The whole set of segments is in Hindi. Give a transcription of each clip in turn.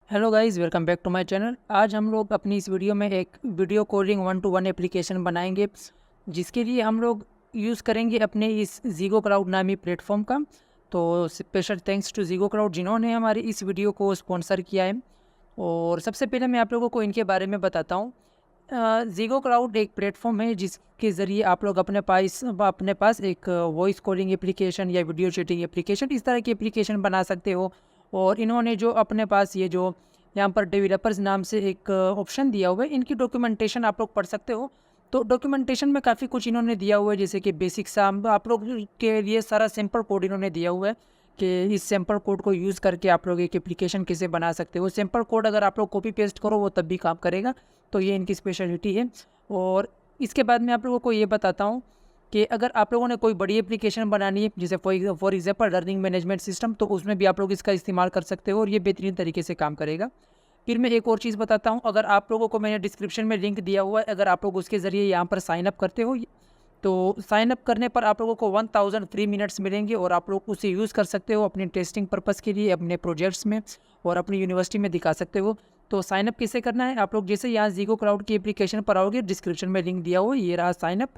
Hello guys, welcome back to my channel. आज हम लोग अपनी इस वीडियो में एक वीडियो कोडिंग 1-to-1 एप्लीकेशन बनाएंगे, जिसके लिए हम लोग यूज़ करेंगे अपने इस ज़ीगो क्लाउड नामी प्लेटफॉर्म का। तो स्पेशल थैंक्स टू ज़ीगो क्लाउड जिन्होंने हमारी इस वीडियो को स्पॉन्सर किया है। और सबसे पहले मैं आप लोगों को इनके बारे में बताता हूँ। ज़ीगो क्लाउड एक प्लेटफॉर्म है जिसके ज़रिए आप लोग अपने पास एक वॉइस कॉलिंग एप्लीकेशन या वीडियो चैटिंग एप्लीकेशन, इस तरह की एप्लीकेशन बना सकते हो। और इन्होंने जो अपने पास ये जो यहाँ पर डेवलपर्स नाम से एक ऑप्शन दिया हुआ है, इनकी डॉक्यूमेंटेशन आप लोग पढ़ सकते हो। तो डॉक्यूमेंटेशन में काफ़ी कुछ इन्होंने दिया हुआ है, जैसे कि बेसिक सा आप लोग के लिए सारा सिंपल कोड इन्होंने दिया हुआ है कि इस सिंपल कोड को यूज़ करके आप लोग एक एप्लीकेशन कैसे बना सकते हो। सिंपल कोड अगर आप लोग कॉपी पेस्ट करो वो तब भी काम करेगा, तो ये इनकी स्पेशलिटी है। और इसके बाद मैं आप लोगों को ये बताता हूँ कि अगर आप लोगों ने कोई बड़ी एप्लीकेशन बनानी है, जैसे for example learning management system, तो उसमें भी आप लोग इसका इस्तेमाल कर सकते हो और ये बेहतरीन तरीके से काम करेगा। फिर मैं एक और चीज़ बताता हूँ, अगर आप लोगों को मैंने डिस्क्रिप्शन में लिंक दिया हुआ है, अगर आप लोग उसके ज़रिए यहाँ पर साइन अप करते हो तो साइन अप करने पर आप लोगों को 1000 फ्री मिनट्स मिलेंगे और आप लोग उसे यूज़ कर सकते हो अपने टेस्टिंग पर्पज़ के लिए, अपने प्रोजेक्ट्स में और अपनी यूनिवर्सिटी में दिखा सकते हो। तो साइन अप कैसे करना है, आप लोग जैसे यहाँ ज़ीगो क्लाउड की एप्लीकेशन पर आओगे, डिस्क्रिप्शन में लिंक दिया हुआ है, ये रहा साइन अप।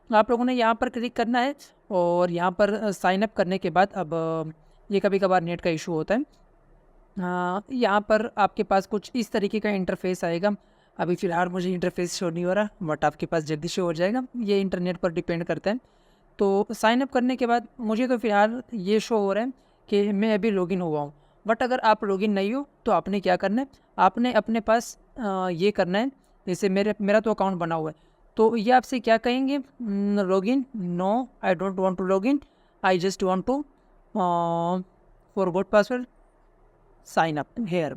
आप लोगों ने यहाँ पर क्लिक करना है और यहाँ पर साइन अप करने के बाद अब ये कभी कभार नेट का इशू होता है। यहाँ पर आपके पास कुछ इस तरीके का इंटरफेस आएगा। अभी फ़िलहाल मुझे इंटरफेस शो नहीं हो रहा, बट आपके पास जल्दी शो हो जाएगा, ये इंटरनेट पर डिपेंड करता है। तो साइन अप करने के बाद मुझे तो फ़िलहाल ये शो हो रहा है कि मैं अभी लॉगिन हुआ हूँ। बट अगर आप लॉगिन नहीं हो तो आपने क्या करना है, आपने अपने पास ये करना है, जैसे मेरा तो अकाउंट बना हुआ है, तो ये आपसे क्या कहेंगे, login, no I don't want to login, I just want to forgot password, sign up here.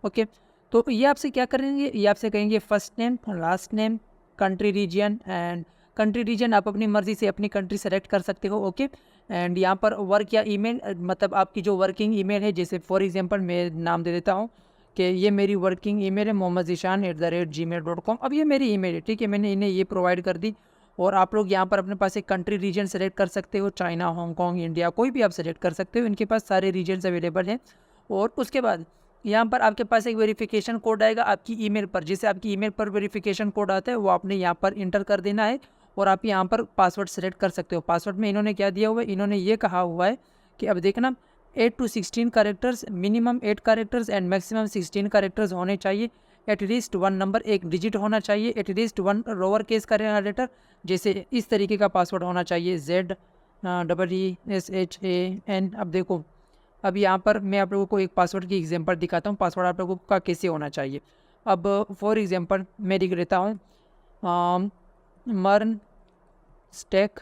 Okay, तो ये आपसे क्या करेंगे, ये आपसे कहेंगे first name, last name, country region, and country region आप अपनी मर्ज़ी से अपनी कंट्री सेलेक्ट कर सकते हो। ओके, एंड यहाँ पर वर्क या ईमेल, मतलब आपकी जो वर्किंग ईमेल है, जैसे फॉर एग्जांपल मैं नाम दे देता हूँ कि ये मेरी वर्किंग ईमेल है mohammadzishan@gmail.com। अब ये मेरी ईमेल है, ठीक है, मैंने इन्हें ये प्रोवाइड कर दी। और आप लोग यहाँ पर अपने पास एक कंट्री रीजन सेलेक्ट कर सकते हो, चाइना, हांगकॉन्ग, इंडिया, कोई भी आप सेलेक्ट कर सकते हो, इनके पास सारे रीजन्स अवेलेबल हैं। और उसके बाद यहाँ पर आपके पास एक वेरिफिकेशन कोड आएगा आपकी ईमेल पर, जैसे आपकी ईमेल पर वेरिफिकेशन कोड आता है वो आपने यहाँ पर इंटर कर देना है। और आप यहाँ पर पासवर्ड सेलेक्ट कर सकते हो। पासवर्ड में इन्होंने क्या दिया हुआ है, इन्होंने ये कहा हुआ है कि अब देखना 8 to 16 characters, minimum 8 characters and maximum 16 characters होने चाहिए। एटलीस्ट 1 नंबर, एक डिजिट होना चाहिए, एटलीस्ट 1 लोअर केस का लेटर, जैसे इस तरीके का पासवर्ड होना चाहिए, ZEESHAN। अब देखो, अब यहाँ पर मैं आप लोगों को एक पासवर्ड की एग्जांपल दिखाता हूँ, पासवर्ड आप लोगों का कैसे होना चाहिए। अब फॉर एग्जांपल मैं लिख लेता हूँ मर्न स्टैक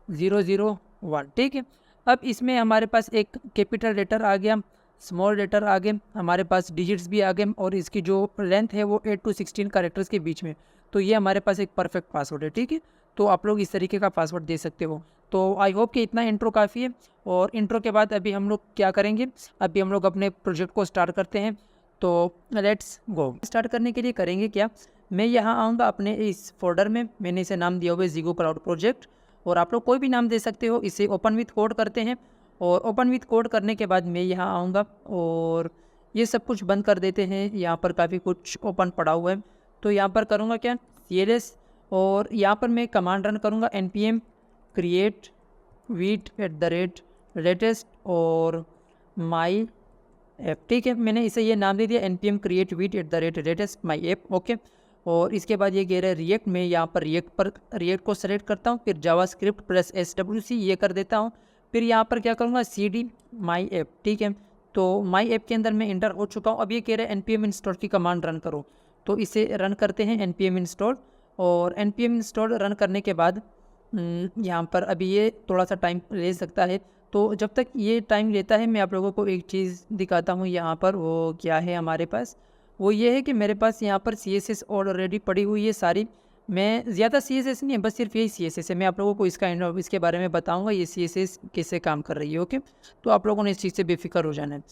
001, ठीक है। अब इसमें हमारे पास एक कैपिटल लेटर आ गया, स्मॉल लेटर आ गए, हमारे पास डिजिट्स भी आ गए, और इसकी जो लेंथ है वो 8 to 16 कैरेक्टर्स के बीच में। तो ये हमारे पास एक परफेक्ट पासवर्ड है, ठीक है। तो आप लोग इस तरीके का पासवर्ड दे सकते हो। तो आई होप कि इतना इंट्रो काफ़ी है। और इंट्रो के बाद अभी हम लोग क्या करेंगे, अभी हम लोग अपने प्रोजेक्ट को स्टार्ट करते हैं। तो लेट्स गो। स्टार्ट करने के लिए करेंगे क्या, मैं यहाँ आऊँगा अपने इस फोल्डर में, मैंने इसे नाम दिया हुआ है ज़ीगो क्लाउड प्रोजेक्ट, और आप लोग कोई भी नाम दे सकते हो। इसे ओपन विथ कोड करते हैं, और ओपन विथ कोड करने के बाद मैं यहाँ आऊँगा और ये सब कुछ बंद कर देते हैं। यहाँ पर काफ़ी कुछ ओपन पड़ा हुआ है, तो यहाँ पर करूँगा क्या, CLS, और यहाँ पर मैं कमांड रन करूँगा npm create @latest और my ऐप, ठीक है। मैंने इसे ये नाम दे दिया npm create @latest my app। Okay, और इसके बाद ये कह रहा है रिएक्ट, मैं यहाँ पर रिएक्ट को सेलेक्ट करता हूँ, फिर जावास्क्रिप्ट प्लस SWC ये कर देता हूँ। फिर यहाँ पर क्या करूँगा, CD my app, ठीक है। तो my app के अंदर मैं इंटर हो चुका हूँ। अब ये कह रहा है npm install की कमांड रन करो, तो इसे रन करते हैं npm install। और npm install रन करने के बाद यहाँ पर अभी ये थोड़ा सा टाइम ले सकता है। तो जब तक ये टाइम लेता है मैं आप लोगों को एक चीज़ दिखाता हूँ यहाँ पर, वो क्या है हमारे पास, वो ये है कि मेरे पास यहाँ पर CSS ऑलरेडी पड़ी हुई है सारी। मैं ज़्यादा CSS नहीं है, बस सिर्फ यही CSS है। मैं आप लोगों को इसके बारे में बताऊँगा ये CSS कैसे काम कर रही है। ओके, तो आप लोगों ने इस चीज़ से बेफिक्र हो जाना है।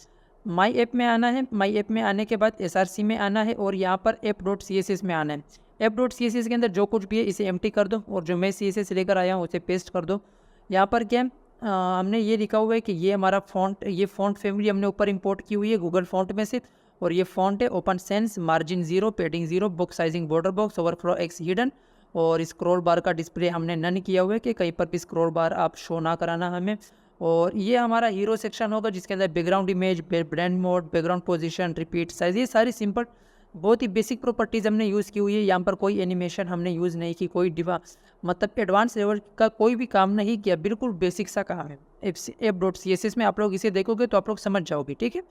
माई ऐप में आना है, माई ऐप में आने के बाद SRC में आना है, और यहाँ पर app.css में आना है। app.css के अंदर जो कुछ भी है इसे एम्प्टी कर दो, और जो मैं CSS लेकर आया हूँ उसे पेस्ट कर दो। यहाँ पर क्या हमने ये लिखा हुआ है कि ये हमारा फ़ॉन्ट, ये फ़ॉन्ट फैमिली हमने ऊपर इंपोर्ट की हुई है गूगल फ़ॉन्ट में से, और ये फॉन्ट है open sense, margin 0, पेडिंग 0, book sizing border box, overflow x hidden, और स्क्रॉल बार का डिस्प्ले हमने नन किया हुआ है कि कहीं पर भी स्क्रॉल बार आप शो ना कराना हमें। और ये हमारा हीरो सेक्शन होगा जिसके अंदर background image, blend mode, background position, repeat size, ये सारी सिंपल बहुत ही बेसिक प्रॉपर्टीज़ हमने यूज़ की हुई है। यहाँ पर कोई एनिमेशन हमने यूज़ नहीं की, कोई मतलब एडवांस लेवल का कोई भी काम नहीं किया, बिल्कुल बेसिक सा काम है। app.css में आप लोग इसे देखोगे तो आप लोग समझ जाओगे, ठीक है।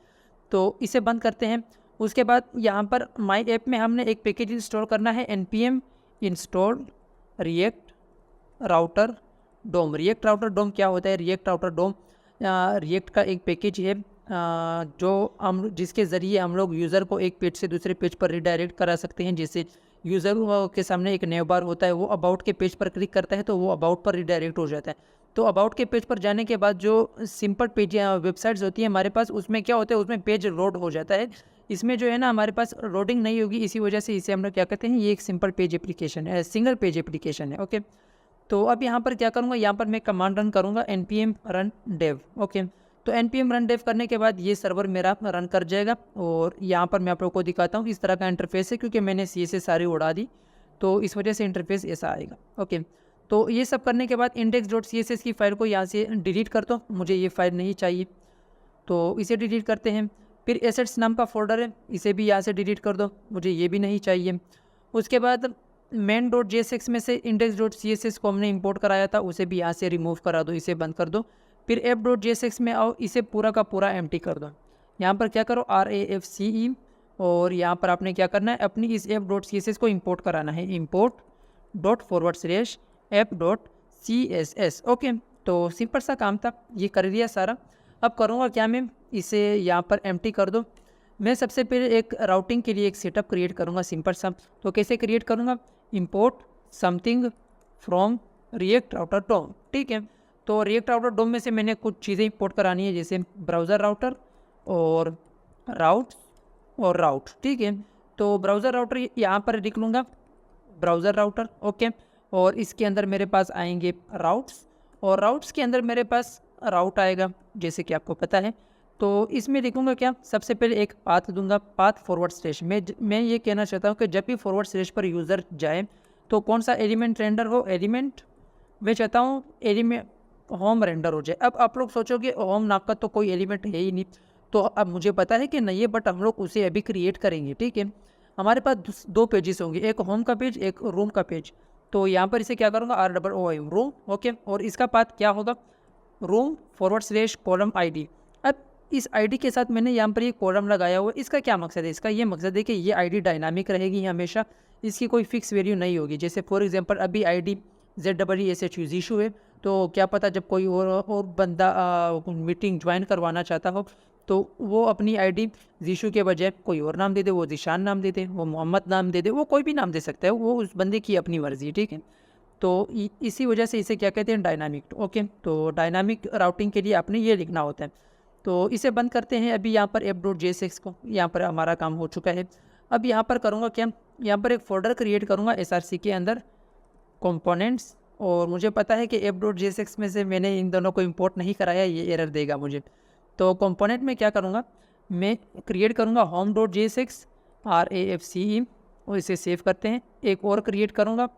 तो इसे बंद करते हैं। उसके बाद यहाँ पर माई ऐप में हमने एक पैकेज इंस्टॉल करना है, npm इंस्टॉल रिएक्ट राउटर डोम। रिएक्ट राउटर डोम क्या होता है? रिएक्ट राउटर डोम रिएक्ट का एक पैकेज है जो हम जिसके ज़रिए हम लोग यूज़र को एक पेज से दूसरे पेज पर रिडायरेक्ट करा सकते हैं। जैसे यूज़र के सामने एक न्यू बार होता है, वो अबाउट के पेज पर क्लिक करता है तो वो अबाउट पर रिडायरेक्ट हो जाता है। तो अबाउट के पेज पर जाने के बाद जो सिंपल पेज वेबसाइट्स होती है हमारे पास, उसमें क्या होता है, उसमें पेज लोड हो जाता है। इसमें जो है ना हमारे पास लोडिंग नहीं होगी, इसी वजह से इसे हम लोग क्या कहते हैं, ये एक सिंपल पेज एप्लीकेशन है, सिंगल पेज एप्लीकेशन है। ओके, तो अब यहाँ पर क्या करूँगा, यहाँ पर मैं कमांड रन करूँगा npm run dev। ओके, तो npm run dev करने के बाद ये सर्वर मेरा रन कर जाएगा। और यहाँ पर मैं आप लोगों को दिखाता हूँ इस तरह का इंटरफेस है, क्योंकि मैंने CSS सारी उड़ा दी तो इस वजह से इंटरफेस ऐसा आएगा। ओके, तो ये सब करने के बाद index.css की फ़ाइल को यहाँ से डिलीट कर दो, मुझे ये फाइल नहीं चाहिए तो इसे डिलीट करते हैं। फिर एसेट्स नाम का फोल्डर है, इसे भी यहाँ से डिलीट कर दो, मुझे ये भी नहीं चाहिए। उसके बाद main.jsx में से index.css को हमने इंपोर्ट कराया था, उसे भी यहाँ से रिमूव करा दो, इसे बंद कर दो। फिर app.jsx में आओ, इसे पूरा का पूरा एम्प्टी कर दो। यहाँ पर क्या करो, RAFCE, और यहाँ पर आपने क्या करना है, अपनी इस app.css को इंपोर्ट कराना है, import.app.css। ओके, तो सिंपल सा काम था, ये कर दिया सारा। अब करूँगा क्या मैं, इसे यहाँ पर एम्प्टी कर दो। मैं सबसे पहले एक राउटिंग के लिए एक सेटअप क्रिएट करूँगा सिंपल सा। तो कैसे क्रिएट करूँगा, import something from React router DOM. ठीक है, तो रिएक्ट राउटर डोम में से मैंने कुछ चीज़ें इंपोर्ट करानी है, जैसे ब्राउज़र राउटर और राउट। ठीक है, तो ब्राउज़र राउटर यहाँ पर लिख लूँगा, ब्राउज़र राउटर। ओके, और इसके अंदर मेरे पास आएंगे राउट्स, और राउट्स के अंदर मेरे पास राउट आएगा जैसे कि आपको पता है। तो इसमें लिखूंगा क्या, सबसे पहले एक पाथ दूंगा, पाथ फॉरवर्ड स्लैश। मैं ये कहना चाहता हूँ कि जब भी फॉरवर्ड स्लैश पर यूज़र जाए तो कौन सा एलिमेंट रेंडर हो, एलिमेंट मैं चाहता हूँ एलिमेंट होम रेंडर हो जाए। अब आप लोग सोचोगे होम नाम का तो कोई एलिमेंट है ही नहीं, तो अब मुझे पता है कि नहीं है, बट हम लोग उसे अभी क्रिएट करेंगे। ठीक है, हमारे पास दो पेजेस होंगे, एक होम का पेज, एक रूम का पेज। तो यहाँ पर इसे क्या करूँगा, ROOM रूम। ओके, और इसका पाथ क्या होगा, room forward slash column ID। अब इस ID के साथ मैंने यहाँ पर ये कॉलम लगाया हुआ है, इसका क्या मकसद है, इसका ये मकसद है कि ये ID डायनामिक रहेगी हमेशा, इसकी कोई फिक्स वैल्यू नहीं होगी। जैसे फॉर एग्जांपल अभी ID ZEESHU जीशू है, तो क्या पता जब कोई और बंदा मीटिंग ज्वाइन करवाना चाहता हो तो वो अपनी ID जीशू के बजाय कोई और नाम दे दे, वो जिशान नाम दे दे, वो मोहम्मद नाम दे दे, वो कोई भी नाम दे सकता है, वो उस बंदे की अपनी मर्जी। ठीक है, तो इसी वजह से इसे क्या कहते हैं, डायनामिक। ओके, तो डायनामिक राउटिंग के लिए आपने ये लिखना होता है। तो इसे बंद करते हैं। अभी यहाँ पर app.jsx को, यहाँ पर हमारा काम हो चुका है। अब यहाँ पर करूँगा क्या, यहाँ पर एक फ़ोल्डर क्रिएट करूँगा SRC के अंदर, कंपोनेंट्स। और मुझे पता है कि app.jsx में से मैंने इन दोनों को इंपोर्ट नहीं कराया, ये एरर देगा मुझे। तो कंपोनेंट में क्या करूँगा, मैं क्रिएट करूँगा home.jsx RAFCE, और इसे सेव करते हैं। एक और क्रिएट करूँगा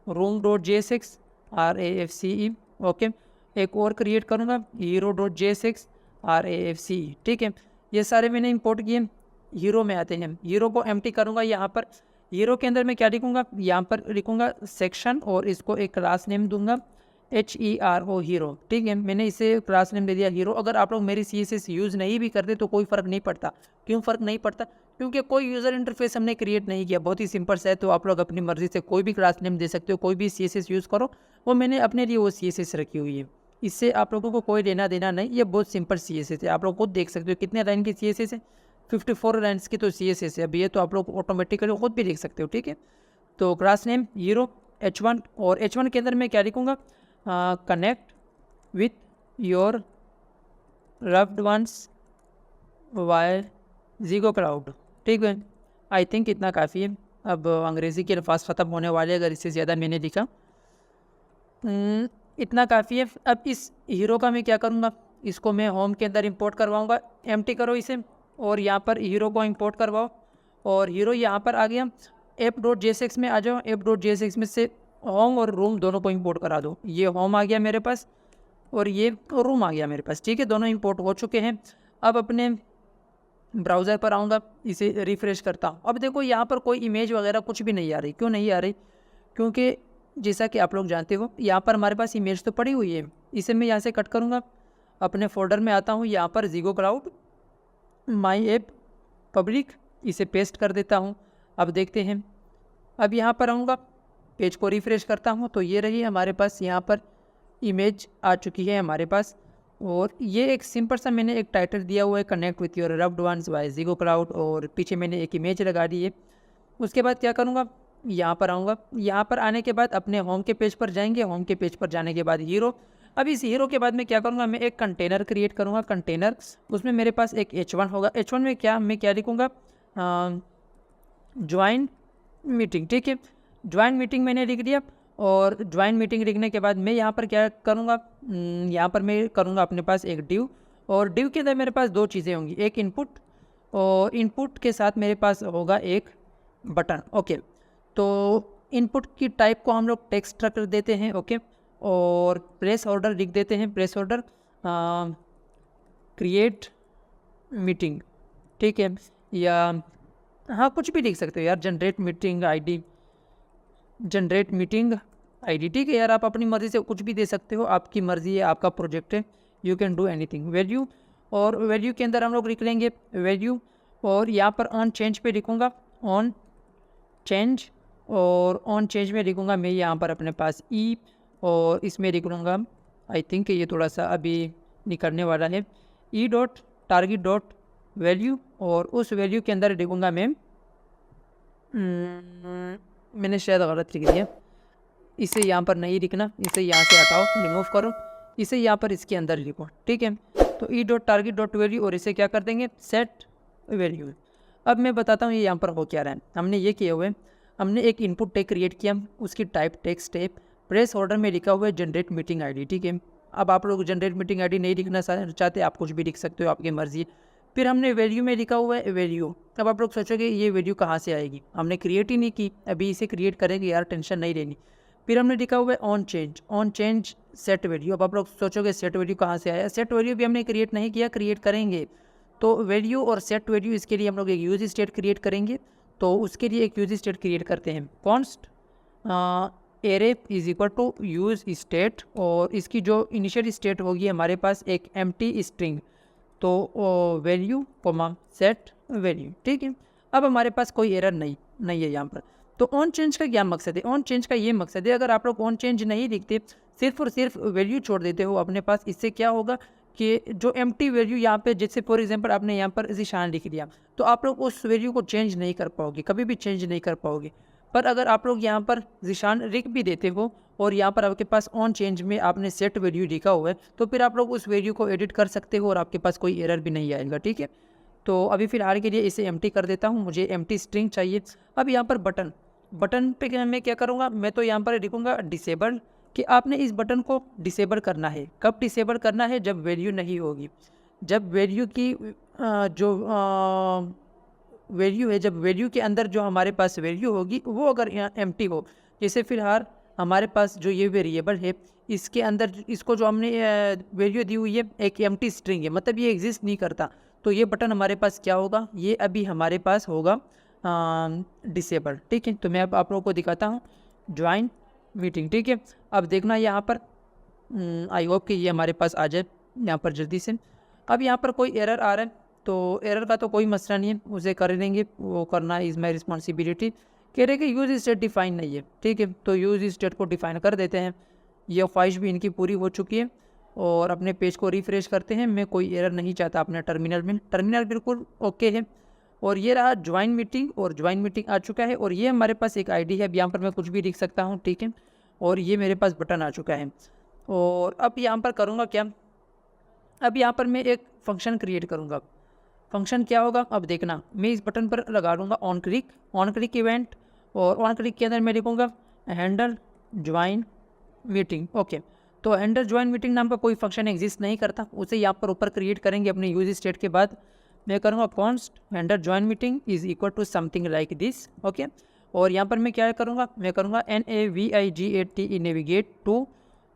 room.jsx RAFCE। ओके, एक और क्रिएट करूँगा hero.jsx RAFCE। ठीक है, ये सारे मैंने इंपोर्ट किए। हीरो में आते हैं, हीरो को एम्प्टी करूँगा। यहाँ पर हीरो के अंदर मैं क्या लिखूँगा, यहाँ पर लिखूँगा सेक्शन, और इसको एक क्लास नेम दूंगा HERO हीरो। ठीक है, मैंने इसे क्लास नेम दे दिया हीरो। अगर आप लोग मेरी CSS यूज़ नहीं भी करते तो कोई फ़र्क नहीं पड़ता। क्यों फ़र्क नहीं पड़ता, क्योंकि कोई यूज़र इंटरफेस हमने क्रिएट नहीं किया, बहुत ही सिंपल सा है। तो आप लोग अपनी मर्ज़ी से कोई भी क्लास नेम दे सकते हो, कोई भी CSS यूज़ करो, वो मैंने अपने लिए वो CSS रखी हुई है, इससे आप लोगों को कोई लेना देना नहीं। ये बहुत सिंपल CSS है, आप लोग खुद देख सकते हो कितने लाइन की CSS है, 54 लाइन्स की तो CSS है। अब ये तो आप लोग ऑटोमेटिकली खुद भी देख सकते हो। ठीक है, तो क्लास नेम हीरो H1, और H1 के अंदर मैं क्या लिखूँगा, connect with your loved ones by Zego cloud. ठीक है, आई थिंक इतना काफ़ी है। अब अंग्रेज़ी के अल्फाज ख़त्म होने वाले, अगर इससे ज़्यादा मैंने लिखा, इतना काफ़ी है। अब इस हीरो का मैं क्या करूँगा, इसको मैं होम के अंदर इंपोर्ट करवाऊँगा। एम्प्टी करो इसे, और यहाँ पर हीरो को इंपोर्ट करवाओ और हीरो यहाँ पर आ गया। app.jsx में आ जाओ, app.jsx में से होम और रूम दोनों को इंपोर्ट करा दो। ये होम आ गया मेरे पास और ये रूम आ गया मेरे पास, ठीक है, दोनों इंपोर्ट हो चुके हैं। अब अपने ब्राउज़र पर आऊँगा, इसे रिफ़्रेश करता हूँ। अब देखो यहाँ पर कोई इमेज वगैरह कुछ भी नहीं आ रही। क्यों नहीं आ रही? क्योंकि जैसा कि आप लोग जानते हो यहाँ पर हमारे पास इमेज तो पड़ी हुई है। इसे मैं यहाँ से कट करूँगा, अपने फोल्डर में आता हूँ, यहाँ पर Zego cloud my app public, इसे पेस्ट कर देता हूँ। अब देखते हैं, अब यहाँ पर आऊँगा, पेज को रिफ़्रेश करता हूँ तो ये रही हमारे पास यहाँ पर इमेज आ चुकी है हमारे पास। और ये एक सिंपल सा मैंने एक टाइटल दिया हुआ है, connect with your loved ones by Zego cloud, और पीछे मैंने एक इमेज लगा दी है। उसके बाद क्या करूँगा, यहाँ पर आऊँगा, यहाँ पर आने के बाद अपने होम के पेज पर जाएंगे। होम के पेज पर जाने के बाद हीरो, अब इस हीरो के बाद मैं क्या करूँगा, मैं एक कंटेनर क्रिएट करूँगा। कंटेनर, उसमें मेरे पास एक h1 होगा। h1 में क्या मैं क्या लिखूँगा, ज्वाइन मीटिंग, ठीक है, ज्वाइन मीटिंग मैंने लिख दिया। और ज्वाइन मीटिंग लिखने के बाद मैं यहाँ पर क्या करूँगा, यहाँ पर मैं करूँगा अपने पास एक डिव, और डिव के अंदर मेरे पास दो चीज़ें होंगी, एक इनपुट, और इनपुट के साथ मेरे पास होगा एक बटन। ओके, तो इनपुट की टाइप को हम लोग टेक्स्ट रख देते हैं। ओके, और प्लेस ऑर्डर लिख देते हैं, प्लेस ऑर्डर क्रिएट मीटिंग, ठीक है, या हाँ कुछ भी लिख सकते हो यार, generate meeting ID, generate meeting ID, ठीक है यार, आप अपनी मर्ज़ी से कुछ भी दे सकते हो, आपकी मर्ज़ी है, आपका प्रोजेक्ट है, you can do anything. Value, और वैल्यू के अंदर हम लोग लिख लेंगे वैल्यू, और यहाँ पर ऑन चेंज पे लिखूँगा ऑन चेंज, और ऑन चेंज में लिखूँगा मैं यहाँ पर अपने पास ई, और इसमें लिख लूँगा, आई थिंक ये थोड़ा सा अभी निकलने वाला है, E dot target dot value, और उस वैल्यू के अंदर लिखूँगा मैं, मैंने शायद गलत लिख दिया, इसे यहाँ पर नहीं लिखना, इसे यहाँ से हटाओ, रिमूव करो, इसे यहाँ पर इसके अंदर लिखो, ठीक है। तो E dot target dot value, और इसे क्या कर देंगे, सेट वैल्यू। अब मैं बताता हूँ ये यहाँ पर हो क्या रहा है। हमने ये किए हुए, हमने एक इनपुट टैग क्रिएट किया, उसकी टाइप टेक्स्ट है, प्रेस ऑर्डर में लिखा हुआ है जनरेट मीटिंग आईडी, ठीक है। अब आप लोग जनरेट मीटिंग आईडी नहीं लिखना चाहते, आप कुछ भी लिख सकते हो, आपकी मर्जी। फिर हमने वैल्यू में लिखा हुआ है वैल्यू। अब आप लोग सोचोगे ये वैल्यू कहाँ से आएगी, हमने क्रिएट ही नहीं की, अभी इसे क्रिएट करेंगे यार, टेंशन नहीं लेनी। फिर हमने लिखा हुआ है ऑन चेंज सेट वैल्यू। अब आप लोग सोचोगे सेट वैल्यू कहाँ से आया, सेट वैल्यू भी हमने क्रिएट नहीं किया, क्रिएट करेंगे। तो वैल्यू और सेट वैल्यू, इसके लिए हम लोग एक यूज स्टेट क्रिएट करेंगे। तो उसके लिए एक यूज स्टेट क्रिएट करते हैं, const array is equal to use state, और इसकी जो इनिशियल स्टेट होगी हमारे पास एक एम्प्टी स्ट्रिंग, तो वैल्यू कोमा सेट वैल्यू, ठीक है। अब हमारे पास कोई एरर नहीं है यहाँ पर। तो ऑन चेंज का क्या मकसद है, ऑन चेंज का ये मकसद है, अगर आप लोग ऑन चेंज नहीं लिखते, सिर्फ और सिर्फ वैल्यू छोड़ देते हो अपने पास, इससे क्या होगा कि जो एम्प्टी वैल्यू यहाँ पे, जैसे फॉर एग्जांपल आपने यहाँ पर ज़ीशान लिख दिया, तो आप लोग उस वैल्यू को चेंज नहीं कर पाओगे, कभी भी चेंज नहीं कर पाओगे। पर अगर आप लोग यहाँ पर ज़ीशान लिख भी देते हो और यहाँ पर आपके पास ऑन चेंज में आपने सेट वैल्यू लिखा हुआ है, तो फिर आप लोग उस वैल्यू को एडिट कर सकते हो और आपके पास कोई एरर भी नहीं आएगा, ठीक है। तो अभी फ़िलहाल के लिए इसे एम्प्टी कर देता हूँ, मुझे एम्प्टी स्ट्रिंग चाहिए। अब यहाँ पर बटन पे मैं क्या करूँगा, मैं तो यहाँ पर लिखूँगा डिसेबल, कि आपने इस बटन को डिसेबल करना है। कब डिसेबल करना है, जब वैल्यू नहीं होगी, जब वैल्यू की जो वैल्यू है, जब वैल्यू के अंदर जो हमारे पास वैल्यू होगी वो अगर एम्प्टी हो। जैसे फिलहाल हमारे पास जो ये वेरिएबल है, इसके अंदर इसको जो हमने वैल्यू दी हुई है एक एम्प्टी स्ट्रिंग है, मतलब ये एग्जिस्ट नहीं करता, तो ये बटन हमारे पास क्या होगा, ये अभी हमारे पास होगा डिसेबल, ठीक है। तो मैं अब आप लोगों को दिखाता हूँ ज्वाइन मीटिंग, ठीक है। अब देखना यहाँ पर, आई होप कि ये हमारे पास आ जाए यहाँ पर जल्दी से। अब यहाँ पर कोई एरर आ रहा है, तो एरर का तो कोई मसला नहीं है, उसे कर लेंगे, वो करना इज़ माई रिस्पॉन्सिबिलिटी। कह रहे कि यूज़ स्टेट डिफाइन नहीं है, ठीक है, तो यूज़ स्टेट को डिफाइन कर देते हैं। ये ख्वाहिश भी इनकी पूरी हो चुकी है, और अपने पेज को रिफ्रेश करते हैं। मैं कोई एरर नहीं चाहता अपने टर्मिनल में, टर्मिनल बिल्कुल ओके है। और ये रहा ज्वाइन मीटिंग, और ज्वाइन मीटिंग आ चुका है, और ये हमारे पास एक आईडी है, अब यहाँ पर मैं कुछ भी लिख सकता हूँ, ठीक है। और ये मेरे पास बटन आ चुका है। और अब यहाँ पर करूँगा क्या, अब यहाँ पर मैं एक फंक्शन क्रिएट करूँगा। फंक्शन क्या होगा, अब देखना, मैं इस बटन पर लगा दूँगा ऑन क्लिक इवेंट, और ऑन क्लिक के अंदर मैं लिखूँगा हैंडल ज्वाइन मीटिंग। ओके, तो हैंडल ज्वाइन मीटिंग नाम का कोई फंक्शन एग्जिस्ट नहीं करता, उसे यहाँ पर ऊपर क्रिएट करेंगे अपने यूज स्टेट के बाद। मैं करूँगा const vendor join meeting is equal to something like this, okay. और यहाँ पर मैं क्या करूँगा, मैं करूँगा NAVIGATE नेविगेट टू,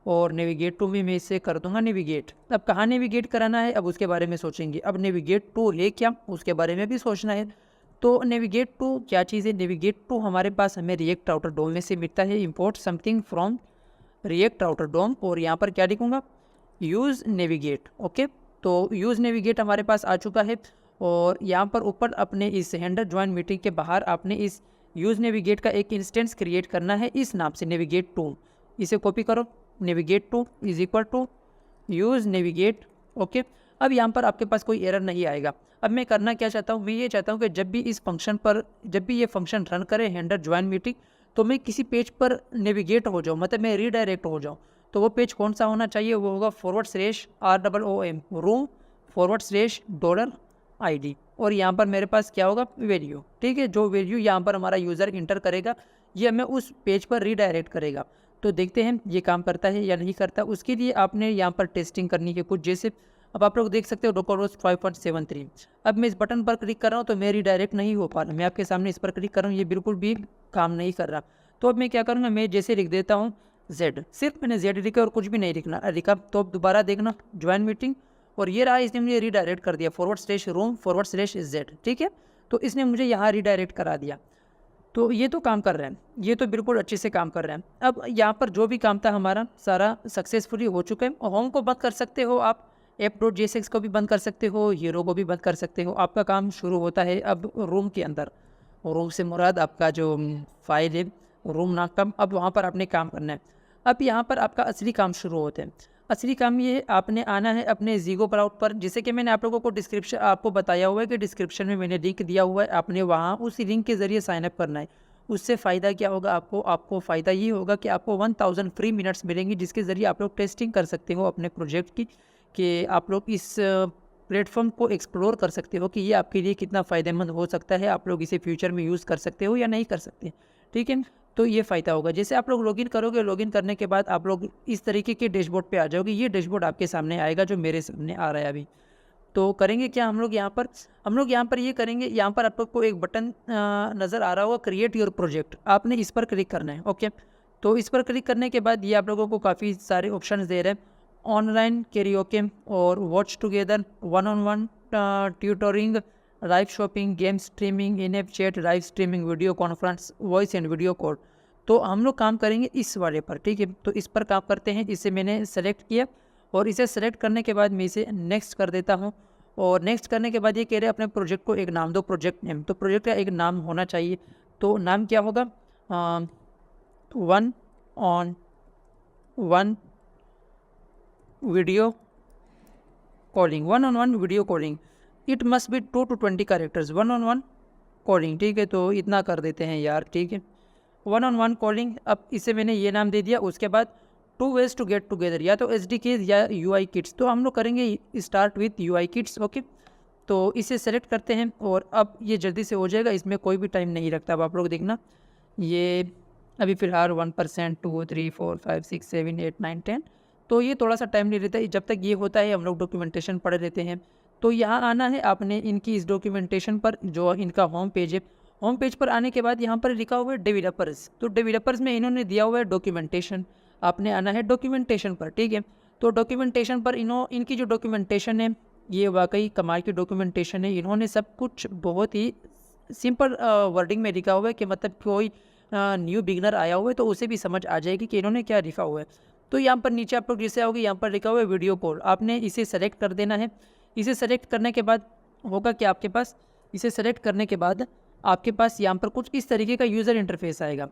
और नेविगेट टू में मैं इसे कर दूंगा नेविगेट। अब कहाँ नेविगेट कराना है, अब उसके बारे में सोचेंगे। अब नेविगेट टू है क्या, उसके बारे में भी सोचना है। तो नेविगेट टू क्या चीज़ है, नेविगेट टू हमारे पास हमें रिएक्ट राउटर डोम में से मिलता है, import something from React router DOM, और यहाँ पर क्या लिखूँगा, यूज़ नेविगेट, ओके। तो यूज़ नेविगेट हमारे पास आ चुका है, और यहाँ पर ऊपर अपने इस हैंडल ज्वाइन मीटिंग के बाहर आपने इस यूज़ नेविगेट का एक इंस्टेंस क्रिएट करना है इस नाम से, नेविगेट टू। इसे कॉपी करो, navigate to is equal to use navigate, okay. अब यहाँ पर आपके पास कोई एरर नहीं आएगा। अब मैं करना क्या चाहता हूँ, मैं ये चाहता हूँ कि जब भी इस फंक्शन पर, जब भी ये फंक्शन रन करे हैंडल ज्वाइन मीटिंग, तो मैं किसी पेज पर नेविगेट हो जाऊँ, मतलब मैं रीडायरेक्ट हो जाऊँ। तो वो पेज कौन सा होना चाहिए, वो होगा /ROOM/$$ID, और यहाँ पर मेरे पास क्या होगा, वैल्यू, ठीक है। जो वैल्यू यहाँ पर हमारा यूज़र इंटर करेगा, ये हमें उस पेज पर रीडायरेक्ट करेगा। तो देखते हैं ये काम करता है या नहीं करता। उसके लिए आपने यहाँ पर टेस्टिंग करनी है कुछ, जैसे अब आप लोग देख सकते हो लोकलहोस्ट 5.73। अब मैं इस बटन पर क्लिक कर रहा हूँ तो मैं रीडायरेक्ट नहीं हो पा रहा। मैं आपके सामने इस पर क्लिक कर रहा हूँ, ये बिल्कुल भी काम नहीं कर रहा। तो अब मैं क्या करूँगा, मैं जैसे लिख देता हूँ Z, सिर्फ मैंने Z लिखा और कुछ भी नहीं लिखा। तो अब दोबारा देखना ज्वाइन मीटिंग, और ये रहा, इसने मुझे रीडायरेक्ट कर दिया /room/Z, ठीक है। तो इसने मुझे यहाँ रीडायरेक्ट करा दिया। तो ये तो काम कर रहे हैं, ये तो बिल्कुल अच्छे से काम कर रहे हैं। अब यहाँ पर जो भी काम था हमारा सारा सक्सेसफुली हो चुका है। होम को बंद कर सकते हो आप, app.jsx को भी बंद कर सकते हो, हीरो को भी बंद कर सकते हो। आपका काम शुरू होता है अब रूम के अंदर। रूम से मुराद आपका जो फाइल है रूम नाम का, अब वहाँ पर आपने काम करना है। अब यहाँ पर आपका असली काम शुरू होते हैं। असली काम ये है, आपने आना है अपने ज़ीगो क्लाउड पर, जैसे कि मैंने आप लोगों को डिस्क्रिप्शन आपको बताया हुआ है कि डिस्क्रिप्शन में मैंने लिंक दिया हुआ है, आपने वहाँ उसी लिंक के ज़रिए साइनअप करना है। उससे फ़ायदा क्या होगा आपको फ़ायदा ये होगा कि आपको 1000 फ्री मिनट्स मिलेंगी, जिसके ज़रिए आप लोग टेस्टिंग कर सकते हो अपने प्रोजेक्ट की, कि आप लोग इस प्लेटफॉर्म को एक्सप्लोर कर सकते हो कि ये आपके लिए कितना फ़ायदेमंद हो सकता है, आप लोग इसे फ्यूचर में यूज़ कर सकते हो या नहीं कर सकते, ठीक है। तो ये फ़ायदा होगा। जैसे आप लोग लॉगिन करोगे, लॉगिन करने के बाद आप लोग इस तरीके के डैशबोर्ड पे आ जाओगे। ये डैशबोर्ड आपके सामने आएगा जो मेरे सामने आ रहा है अभी। तो करेंगे क्या हम लोग यहाँ पर ये करेंगे, यहाँ पर आप लोग को एक बटन नज़र आ रहा होगा, क्रिएट योर प्रोजेक्ट। आपने इस पर क्लिक करना है, ओके। तो इस पर क्लिक करने के बाद ये आप लोगों को काफ़ी सारे ऑप्शन दे रहे हैं, ऑनलाइन कैरियोके और watch together, 1-on-1 tutoring, live shopping, game streaming, in app chat, live streaming, video conference, voice and video call. तो हम लोग काम करेंगे इस वाले पर, ठीक है। तो इस पर काम करते हैं। इसे मैंने सेलेक्ट किया, और इसे सेलेक्ट करने के बाद मैं इसे नेक्स्ट कर देता हूँ। और नेक्स्ट करने के बाद ये कह रहे हैं अपने प्रोजेक्ट को एक नाम दो, प्रोजेक्ट नेम। तो प्रोजेक्ट का एक नाम होना चाहिए, तो नाम क्या होगा, 1-on-1 video calling, 1-on-1 video calling. It must be 2 to 20 characters, 1-on-1 calling, ठीक है। तो इतना कर देते हैं यार, ठीक है, 1-on-1 कॉलिंग। अब इसे मैंने ये नाम दे दिया। उसके बाद 2 ways टू गेट टुगेदर, या तो SDKs या UI किट्स। तो हम लोग करेंगे start with UI kits, okay. तो इसे सेलेक्ट करते हैं, और अब ये जल्दी से हो जाएगा, इसमें कोई भी टाइम नहीं लगता। अब आप लोग देखना, ये अभी फ़िलहाल 1%, 2, 3, 4, 5, 6, 7, 8, 9, 10। तो ये थोड़ा सा टाइम नहीं लेता है। जब तक ये होता है हम लोग डॉक्यूमेंटेशन पढ़ लेते हैं। तो यहाँ आना है आपने इनकी इस डॉक्यूमेंटेशन पर, जो इनका होम पेज है। होम पेज पर आने के बाद यहाँ पर लिखा हुआ है डेवलपर्स। तो डेवलपर्स में इन्होंने दिया हुआ है डॉक्यूमेंटेशन। आपने आना है डॉक्यूमेंटेशन पर, ठीक है। तो डॉक्यूमेंटेशन पर इनकी जो डॉक्यूमेंटेशन है, ये वाकई कमाल की डॉक्यूमेंटेशन है। इन्होंने सब कुछ बहुत ही सिंपल वर्डिंग में लिखा हुआ है, कि मतलब कोई न्यू बिगनर आया हुआ है तो उसे भी समझ आ जाएगी कि इन्होंने क्या लिखा हुआ है। तो यहाँ पर नीचे आप लोग जैसे आओगे, यहाँ पर लिखा हुआ है वीडियो कॉल। आपने इसे सेलेक्ट कर देना है। इसे सेलेक्ट करने के बाद होगा कि आपके पास, इसे सेलेक्ट करने के बाद आपके पास यहाँ पर कुछ इस तरीके का यूज़र इंटरफेस आएगा।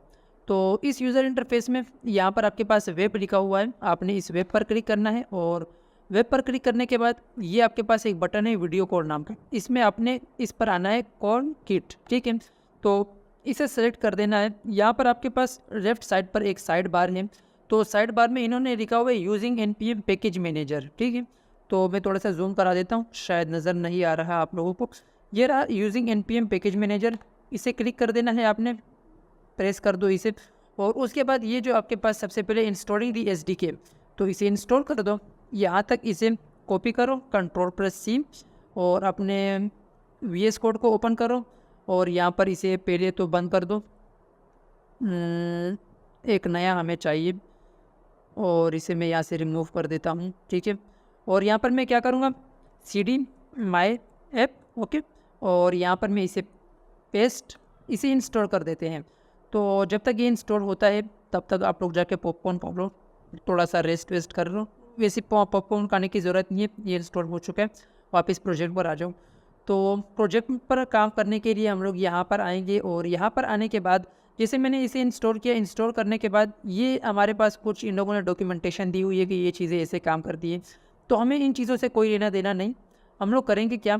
तो इस यूज़र इंटरफेस में यहाँ पर आपके पास वेब लिखा हुआ है। आपने इस वेब पर क्लिक करना है, और वेब पर क्लिक करने के बाद ये आपके पास एक बटन है वीडियो कॉल नाम का। इसमें आपने इस पर आना है कॉल किट, ठीक है। तो इसे सेलेक्ट कर देना है। यहाँ पर आपके पास लेफ्ट साइड पर एक साइड बार है। तो साइड बार में इन्होंने लिखा हुआ है यूजिंग NPM पैकेज मैनेजर, ठीक है। तो मैं थोड़ा सा जूम करा देता हूँ, शायद नज़र नहीं आ रहा आप लोगों को। ये रहा यूजिंग NPM पैकेज मैनेजर। इसे क्लिक कर देना है आपने, प्रेस कर दो इसे। और उसके बाद ये जो आपके पास सबसे पहले इंस्टॉलिंग दी SDK, तो इसे इंस्टॉल कर दो। यहाँ तक इसे कॉपी करो, Ctrl+C, और अपने VS कोड को ओपन करो और यहाँ पर इसे पहले तो बंद कर दो। एक नया हमें चाहिए और इसे मैं यहाँ से रिमूव कर देता हूँ, ठीक है। और यहाँ पर मैं क्या करूँगा, CD माई ऐप, ओके, और यहाँ पर मैं इसे पेस्ट, इसे इंस्टॉल कर देते हैं। तो जब तक ये इंस्टॉल होता है तब तक आप लोग जाके पॉपकॉर्न खा लो, थोड़ा सा रेस्ट वेस्ट कर लो। वैसे पॉपकॉर्न खाने की ज़रूरत नहीं है, ये इंस्टॉल हो चुका है। वापस प्रोजेक्ट पर आ जाओ। तो प्रोजेक्ट पर काम करने के लिए हम लोग यहाँ पर आएंगे और यहाँ पर आने के बाद जैसे मैंने इसे इंस्टॉल किया, इंस्टॉल करने के बाद ये हमारे पास कुछ इन लोगों ने डॉक्यूमेंटेशन दी हुई है कि ये चीज़ें ऐसे काम करती है। तो हमें इन चीज़ों से कोई लेना देना नहीं। हम लोग करेंगे क्या,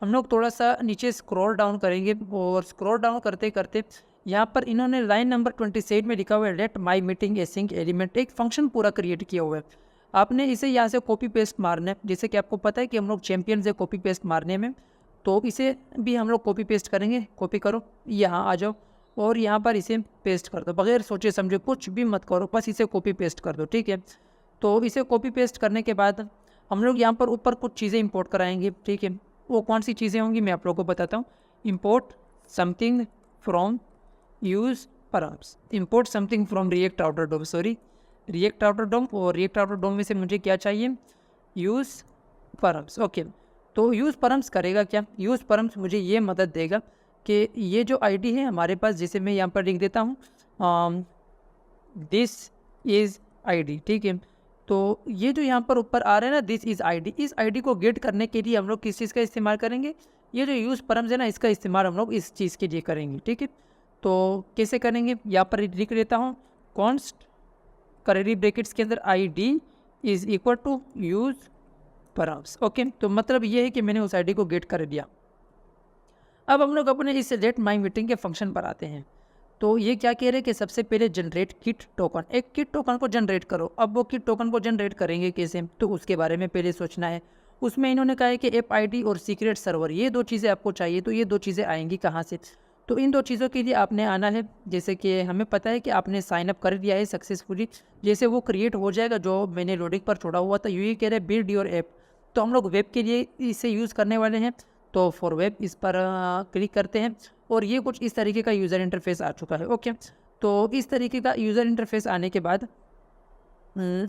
हम लोग थोड़ा सा नीचे स्क्रॉल डाउन करेंगे और स्क्रॉल डाउन करते करते यहाँ पर इन्होंने लाइन नंबर 27 में लिखा हुआ है let my meeting async element, एक फंक्शन पूरा क्रिएट किया हुआ है। आपने इसे यहाँ से कॉपी पेस्ट मारना है। जैसे कि आपको पता है कि हम लोग चैंपियंस है कॉपी पेस्ट मारने में, तो इसे भी हम लोग कॉपी पेस्ट करेंगे। कॉपी करो, यहाँ आ जाओ और यहाँ पर इसे पेस्ट कर दो, बगैर सोचे समझे कुछ भी मत करो, बस इसे कॉपी पेस्ट कर दो, ठीक है। तो इसे कॉपी पेस्ट करने के बाद हम लोग यहाँ पर ऊपर कुछ चीज़ें इंपोर्ट कराएंगे, ठीक है। वो कौन सी चीज़ें होंगी मैं आप लोगों को बताता हूँ। Import something from use params, import something from React router DOM, sorry React router DOM, और रिएक्ट आउटर डोम में से मुझे क्या चाहिए, यूज़ परम्स, ओके। तो यूज़ परम्स करेगा क्या, यूज़ परम्स मुझे ये मदद देगा कि ये जो आईडी है हमारे पास, जिसे मैं यहाँ पर लिख देता हूँ दिस इज़ आईडी, ठीक है। तो ये जो यहाँ पर ऊपर आ रहा है ना दिस इज़ आईडी, इस आईडी को गेट करने के लिए हम लोग किस चीज़ का इस्तेमाल करेंगे, ये जो यूज़ परम्स है ना इसका इस्तेमाल हम लोग इस चीज़ के लिए करेंगे, ठीक है। तो कैसे करेंगे, यहाँ पर लिख देता हूँ कॉन्स्ट करेली ब्रैकेट्स के अंदर ID is equal to use params, okay. तो मतलब ये है कि मैंने उस आईडी को गेट कर दिया। अब हम लोग अपने इस लेट माई मीटिंग के फंक्शन पर आते हैं। तो ये क्या कह रहे हैं कि सबसे पहले जनरेट किट टोकन, एक किट टोकन को जनरेट करो। अब वो किट टोकन को जनरेट करेंगे कैसे, तो उसके बारे में पहले सोचना है। उसमें इन्होंने कहा है कि ऐप आईडी और सीक्रेट सर्वर, ये दो चीज़ें आपको चाहिए। तो ये दो चीज़ें आएंगी कहाँ से, तो इन दो चीज़ों के लिए आपने आना है। जैसे कि हमें पता है कि आपने साइन अप कर दिया है सक्सेसफुली, जैसे वो क्रिएट हो जाएगा जो मैंने लोडिंग पर छोड़ा हुआ था। ये कह रहे बिल्ड योर ऐप, तो हम लोग वेब के लिए इसे यूज़ करने वाले हैं। तो फॉर वेब इस पर क्लिक करते हैं और ये कुछ इस तरीके का यूज़र इंटरफेस आ चुका है, ओके। तो इस तरीके का यूज़र इंटरफेस आने के बाद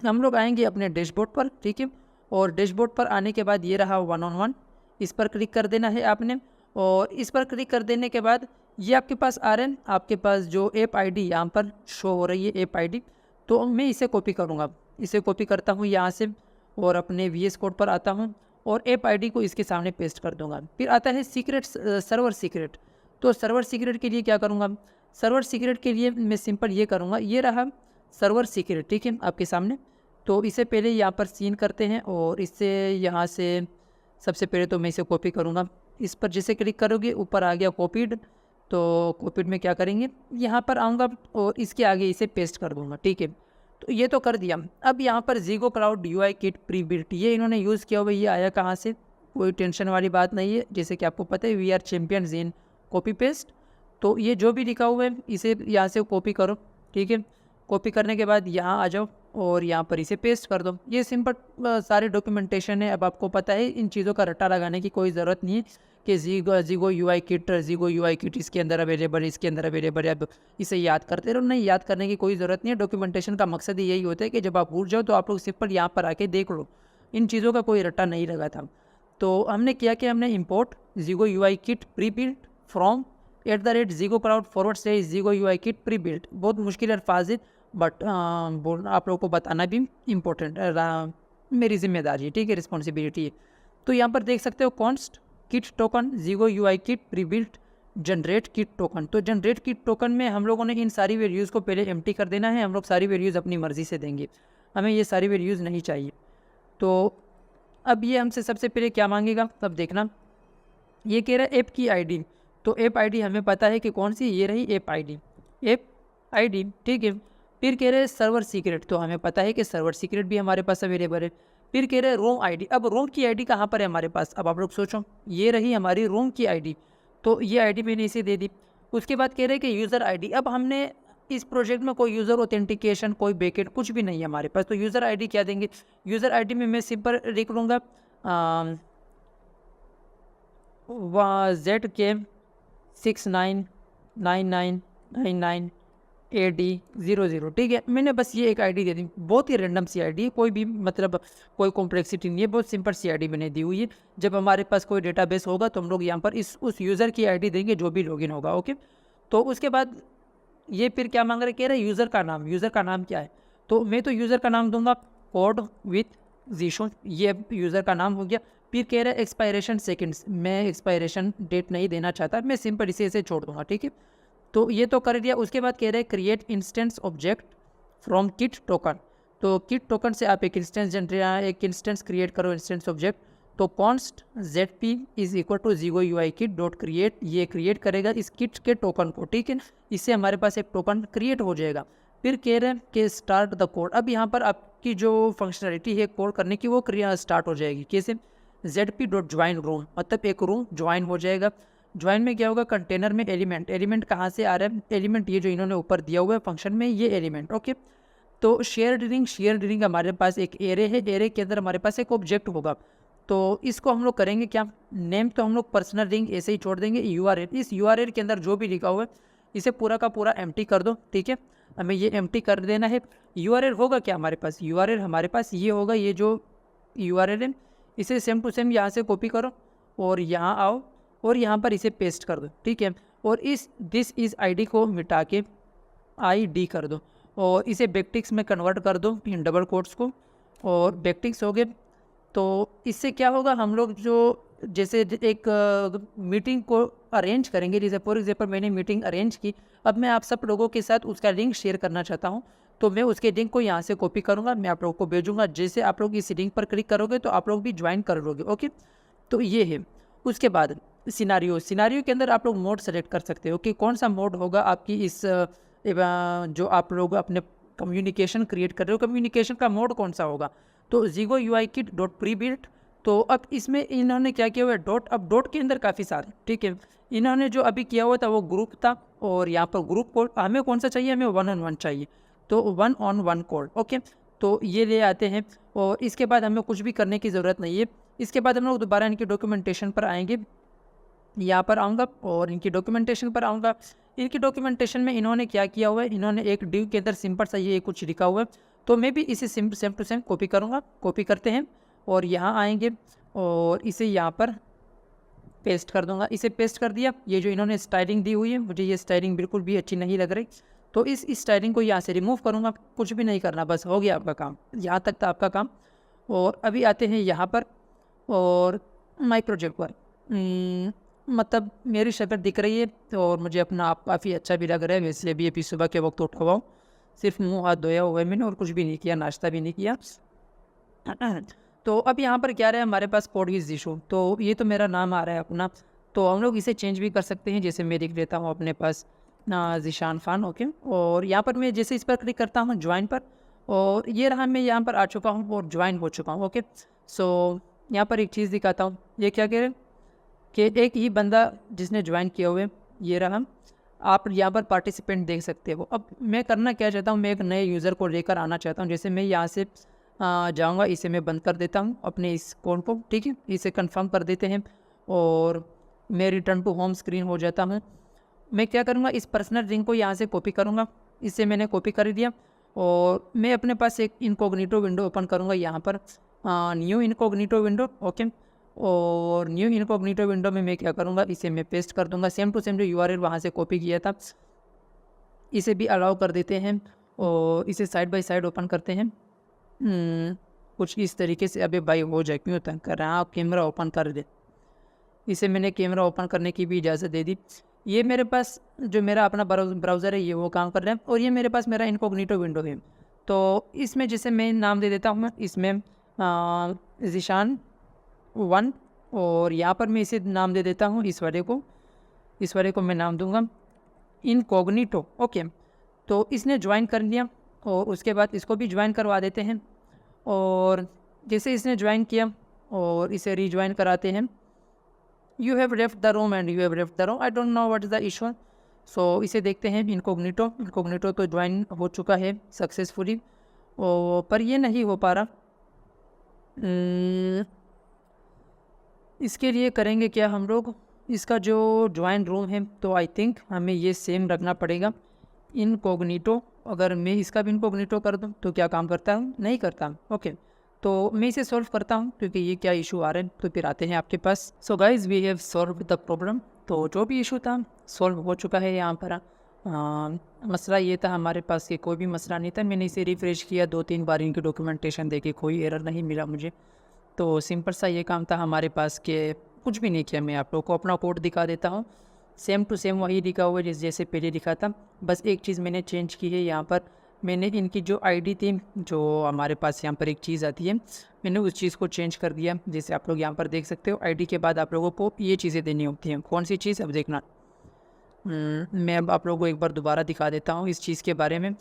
हम लोग आएंगे अपने डैशबोर्ड पर, ठीक है। और डैशबोर्ड पर आने के बाद ये रहा 1-on-1, इस पर क्लिक कर देना है आपने। और इस पर क्लिक कर देने के बाद ये आपके पास आ रहे हैं, आपके पास जो ऐप आईडी यहाँ पर शो हो रही है ऐप आईडी, तो मैं इसे कॉपी करूँगा। इसे कॉपी करता हूँ यहाँ से और अपने VS कोड पर आता हूँ और ऐप आईडी को इसके सामने पेस्ट कर दूंगा। फिर आता है सीक्रेट सर्वर सीक्रेट। तो सर्वर सीक्रेट के लिए क्या करूँगा, सर्वर सीक्रेट के लिए मैं सिंपल ये करूँगा, ये रहा सर्वर सीक्रेट, ठीक है, आपके सामने। तो इसे पहले यहाँ पर सीन करते हैं और इससे यहाँ से सबसे पहले तो मैं इसे कॉपी करूँगा। इस पर जैसे क्लिक करोगे ऊपर आ गया कॉपीड, तो कॉपीड में क्या करेंगे, यहाँ पर आऊँगा और इसके आगे इसे पेस्ट कर दूँगा, ठीक है। तो ये तो कर दिया। अब यहाँ पर Zego cloud UI kit pre built, ये इन्होंने यूज़ किया हुआ, ये आया कहाँ से, कोई टेंशन वाली बात नहीं है। जैसे कि आपको पता है we are champions in copy paste. तो ये जो भी लिखा हुआ है इसे यहाँ से कॉपी करो, ठीक है। कॉपी करने के बाद यहाँ आ जाओ और यहाँ पर इसे पेस्ट कर दो। ये सिंपल सारे डॉक्यूमेंटेशन है। अब आपको पता है इन चीज़ों का रट्टा लगाने की कोई ज़रूरत नहीं है कि ज़ीगो UI किट इसके अंदर अवेलेबल है, इसके अंदर अवेलेबल है, अब इसे याद करते रहो। नहीं, याद करने की कोई ज़रूरत नहीं है। डॉक्यूमेंटेशन का मकसद ही यही होता है कि जब आप भूल जाओ तो आप लोग सिंपल यहाँ पर आके देख लो। इन चीज़ों का कोई रट्टा नहीं लगा था। तो हमने किया कि हमने import Zego UI kit pre built from @Zego cloud /Zego UI kit pre built. बहुत मुश्किल अल्फाज है बट आप लोगों को बताना भी इम्पोर्टेंट मेरी जिम्मेदारी है, ठीक है, रिस्पॉन्सिबिलिटी है। तो यहाँ पर देख सकते हो const kit token Zego UI kit pre built generate kit token. तो जनरेट किट टोकन में हम लोगों ने इन सारी वैल्यूज़ को पहले एम्प्टी कर देना है। हम लोग सारी वैल्यूज़ अपनी मर्ज़ी से देंगे, हमें ये सारी वैल्यूज़ नहीं चाहिए। तो अब ये हमसे सबसे पहले क्या मांगेगा, तब देखना। ये कह रहा है ऐप की आईडी। तो ऐप आईडी हमें पता है कि कौन सी, ये रही ऐप आईडी, ठीक है। फिर कह रहे हैं सर्वर सीक्रेट। तो हमें पता है कि सर्वर सीक्रेट भी हमारे पास अवेलेबल है। फिर कह रहे हैं रोम आईडी। अब रोम की आईडी कहाँ पर है हमारे पास, अब आप लोग सोचो, ये रही हमारी रोम की आईडी। तो ये आईडी मैंने इसे दे दी। उसके बाद कह रहे हैं कि यूज़र आईडी। अब हमने इस प्रोजेक्ट में कोई यूज़र ऑथेंटिकेशन, कोई बैकएंड कुछ भी नहीं है हमारे पास। तो यूज़र आईडी क्या देंगे, यूज़र आईडी में मैं सिंपल लिख लूँगा ZK 699999AD00, ठीक है। मैंने बस ये एक आईडी दे दी, बहुत ही रैंडम सी आईडी है, कोई भी मतलब कोई कॉम्प्लेक्सिटी नहीं है, बहुत सिंपल सी आईडी मैंने दी हुई है। जब हमारे पास कोई डेटाबेस होगा तो हम लोग यहाँ पर उस यूज़र की आईडी देंगे जो भी लॉगिन होगा, ओके। तो उसके बाद ये फिर क्या मांग रहे, कह रहे यूज़र का नाम। यूज़र का नाम क्या है, तो मैं तो यूज़र का नाम दूंगा कोड विथ जीशो, ये यूज़र का नाम हो गया। फिर कह रहे एक्सपायरेशन सेकंड्स, मैं एक्सपायरेशन डेट नहीं देना चाहता, मैं सिंपल इसे छोड़ दूंगा, ठीक है। तो ये तो कर दिया। उसके बाद कह रहे हैं create instance object from kit token. तो किट टोकन से आप एक इंस्टेंस क्रिएट करो, इंस्टेंस ऑब्जेक्ट। तो const ZP is equal to Zego UI kit dot create, ये क्रिएट करेगा इस किट के टोकन को, ठीक है। इससे हमारे पास एक टोकन क्रिएट हो जाएगा। फिर कह रहे हैं कि स्टार्ट द कोड। अब यहाँ पर आपकी जो फंक्शनलिटी है कोड करने की वो स्टार्ट हो जाएगी। कैसे, ZP डॉट ज्वाइन रूम, मतलब एक रूम ज्वाइन हो जाएगा। ज्वाइन में क्या होगा, कंटेनर में एलिमेंट कहाँ से आ रहा है, एलिमेंट ये जो इन्होंने ऊपर दिया हुआ है फंक्शन में, ये एलिमेंट, ओके। तो शेयर्ड रिंग हमारे पास एक एरे है, एरे के अंदर हमारे पास एक ऑब्जेक्ट होगा। तो इसको हम लोग करेंगे क्या, नेम तो हम लोग पर्सनल रिंग ऐसे ही छोड़ देंगे। URL, इस URL के अंदर जो भी लिखा हुआ है इसे पूरा का पूरा एम्प्टी कर दो, ठीक है। हमें ये एम्प्टी कर देना है। URL होगा क्या हमारे पास, URL हमारे पास ये होगा, ये जो URL है इसे सेम टू सेम यहाँ से कॉपी करो और यहाँ आओ और यहाँ पर इसे पेस्ट कर दो, ठीक है। और दिस इज़ ID को मिटा के ID कर दो और इसे बैकटिक्स में कन्वर्ट कर दो इन डबल कोट्स को, और बैकटिक्स हो गए। तो इससे क्या होगा, हम लोग जो जैसे एक मीटिंग को अरेंज करेंगे, जैसे फॉर एग्जांपल मैंने मीटिंग अरेंज की, अब मैं आप सब लोगों के साथ उसका लिंक शेयर करना चाहता हूँ, तो मैं उसके लिंक को यहाँ से कॉपी करूँगा, मैं आप लोगों को भेजूँगा। जैसे आप लोग इस लिंक पर क्लिक करोगे तो आप लोग भी ज्वाइन कर लोगे, ओके। तो ये है। उसके बाद सिनारियो के अंदर आप लोग मोड सेलेक्ट कर सकते हो कि कौन सा मोड होगा आपकी इस जो आप लोग अपने कम्युनिकेशन क्रिएट कर रहे हो, कम्युनिकेशन का मोड कौन सा होगा। तो जीगो UI kit dot pre built. तो अब इसमें इन्होंने क्या किया हुआ है, डॉट, अब डॉट के अंदर काफ़ी सारे, ठीक है। इन्होंने जो अभी किया हुआ था वो ग्रुप था, और यहाँ पर ग्रुप कोड हमें कौन सा चाहिए, हमें 1-on-1 चाहिए, तो 1-on-1 कोड, ओके। तो ये ले आते हैं और इसके बाद हमें कुछ भी करने की ज़रूरत नहीं है। इसके बाद हम लोग दोबारा इनकी डॉक्यूमेंटेशन पर आएंगे, यहाँ पर आऊँगा और इनकी डॉक्यूमेंटेशन पर आऊँगा। इनकी डॉक्यूमेंटेशन में इन्होंने क्या किया हुआ है, इन्होंने एक डिव के अंदर सिंपल सा ये कुछ लिखा हुआ है, तो मैं भी इसे सेम टू सेम कॉपी करूँगा। कॉपी करते हैं और यहाँ आएंगे और इसे यहाँ पर पेस्ट कर दूँगा। इसे पेस्ट कर दिया। ये जो इन्होंने स्टाइलिंग दी हुई है, मुझे ये स्टाइलिंग बिल्कुल भी अच्छी नहीं लग रही, तो इस स्टाइलिंग को यहाँ से रिमूव करूँगा। कुछ भी नहीं करना, बस हो गया आपका काम, यहाँ तक था आपका काम। और अभी आते हैं यहाँ पर और माई प्रोजेक्ट पर, मतलब मेरी शक्ल दिख रही है और मुझे अपना आप काफ़ी अच्छा भी लग रहा है। वैसे भी अभी सुबह के वक्त उठा हुआ हूँ, सिर्फ मुंह हाथ धोया हुआ है मैंने और कुछ भी नहीं किया, नाश्ता भी नहीं किया। तो अब यहाँ पर क्या रहा है हमारे पास, कोड विद जीशो। तो ये तो मेरा नाम आ रहा है अपना, तो हम लोग इसे चेंज भी कर सकते हैं। जैसे मैं लिख लेता हूँ अपने पास ज़ीशान खान, ओके। और यहाँ पर मैं जैसे इस पर क्लिक करता हूँ ज्वाइन पर, और ये रहा, मैं यहाँ पर आ चुका हूँ और ज्वाइन हो चुका हूँ, ओके। सो यहाँ पर एक चीज़ दिखाता हूँ, ये क्या कह रहे हैं कि एक ही बंदा जिसने ज्वाइन किया हुए, ये रहा। आप यहाँ पर पार्टिसिपेंट देख सकते हो। अब मैं करना क्या चाहता हूँ, मैं एक नए यूज़र को लेकर आना चाहता हूँ। जैसे मैं यहाँ से जाऊँगा, इसे मैं बंद कर देता हूँ अपने इस कोड को, ठीक है। इसे कंफर्म कर देते हैं और मैं रिटर्न टू होम स्क्रीन हो जाता हूँ। मैं क्या करूँगा, इस पर्सनल रिंग को यहाँ से कॉपी करूँगा, इसे मैंने कॉपी कर दिया और मैं अपने पास एक इनकॉग्निटो विंडो ओपन करूँगा यहाँ पर, न्यू इनकॉग्निटो विंडो, ओके। और न्यू इनकॉग्निटो विंडो में मैं क्या करूँगा, इसे मैं पेस्ट कर दूँगा, सेम टू सेम जो URL वहाँ से कॉपी किया था, इसे भी अलाउ कर देते हैं और इसे साइड बाय साइड ओपन करते हैं। कुछ इस तरीके से। अबे भाई हो जाए, क्यों तंग कर रहे हैं आप, कैमरा ओपन कर दे। इसे मैंने कैमरा ओपन करने की भी इजाज़त दे दी। ये मेरे पास जो मेरा अपना ब्राउज़र है ये वो काम कर रहा है, और ये मेरे पास मेरा इनकॉग्निटो विंडो है। तो इसमें जैसे मैं नाम दे देता हूँ, मैं इसमें ज़ीशान 1, और यहाँ पर मैं इसे नाम दे देता हूँ, इस वाले को मैं नाम दूंगा इनकॉग्निटो, ओके। तो इसने ज्वाइन कर लिया और उसके बाद इसको भी ज्वाइन करवा देते हैं। और जैसे इसने ज्वाइन किया और इसे रीज्वाइन कराते हैं। You have left the room and you have left the room, I don't know what is the issue. So इसे देखते हैं, इनकॉग्निटो तो ज्वाइन हो चुका है सक्सेसफुली, पर ये नहीं हो पा रहा। इसके लिए करेंगे क्या हम लोग, इसका जो ज्वाइन रूम है तो आई थिंक हमें ये सेम रखना पड़ेगा, इनकॉग्निटो। अगर मैं इसका भी इनकॉग्निटो कर दूँ तो क्या काम करता है, नहीं करता। ओके, तो मैं इसे सॉल्व करता हूँ क्योंकि ये क्या इशू आ रहे हैं, तो फिर आते हैं आपके पास। So guys we have solve the problem. तो जो भी इशू था सॉल्व हो चुका है यहाँ पर। मसला ये था हमारे पास, ये कोई भी मसला नहीं था। मैंने इसे रिफ्रेश किया 2-3 बार, इनकी डॉक्यूमेंटेशन देके कोई एरर नहीं मिला मुझे। तो सिंपल सा ये काम था हमारे पास कि कुछ भी नहीं किया। मैं आप लोग को अपना कोड दिखा देता हूँ, सेम टू सेम वही लिखा हुआ है जैसे पहले लिखा था। बस एक चीज़ मैंने चेंज की है यहाँ पर, मैंने इनकी जो आईडी थी, जो हमारे पास यहाँ पर एक चीज़ आती है, मैंने उस चीज़ को चेंज कर दिया। जैसे आप लोग यहाँ पर देख सकते हो, आईडी के बाद आप लोगों को ये चीज़ें देनी होती हैं। कौन सी चीज़, अब देखना। मैं अब आप लोगों को एक बार दोबारा दिखा देता हूँ इस चीज़ के बारे में।